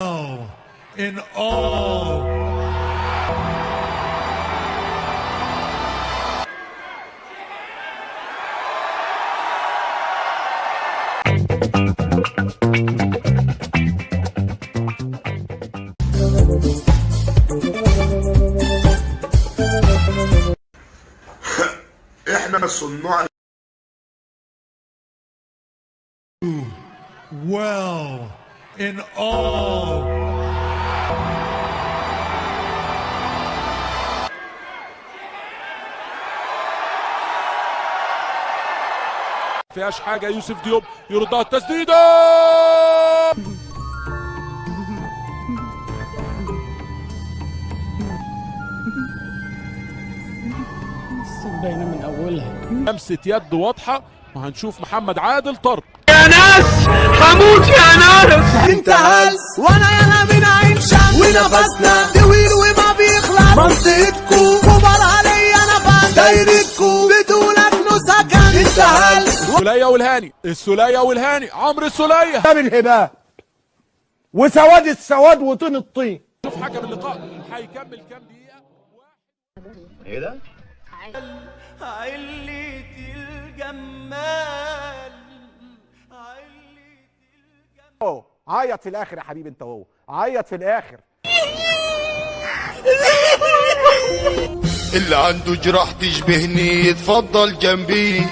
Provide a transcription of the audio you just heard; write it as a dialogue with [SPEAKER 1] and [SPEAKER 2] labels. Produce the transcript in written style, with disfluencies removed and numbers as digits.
[SPEAKER 1] in all.
[SPEAKER 2] احنا صناع.
[SPEAKER 1] Well, in all.
[SPEAKER 3] فيهاش حاجة. يوسف ديوب يردها التسديدة.
[SPEAKER 4] باينه من اولها.
[SPEAKER 3] لمسة يد واضحة وهنشوف محمد عادل طرد.
[SPEAKER 5] يا ناس هموت يا ناس.
[SPEAKER 6] انت هلس وانا يانا من عين شمس ونفسنا طويل وما بيخلص. منطقتكو كبر عليا نفس دايرتكو بدونك نسكن. انت هلس.
[SPEAKER 3] السولية والهاني، السولية والهاني، عمرو السولية.
[SPEAKER 7] ده بالهباء وسواد السواد وطين الطين.
[SPEAKER 3] شوف حكم اللقاء هيكمل كام دقيقة.
[SPEAKER 2] ايه ده؟
[SPEAKER 6] علة الجمال
[SPEAKER 7] اهو عيط في الاخر يا حبيبي. انت اهو عيط في الاخر.
[SPEAKER 2] اللي عنده جراح تشبهني يتفضل جنبي.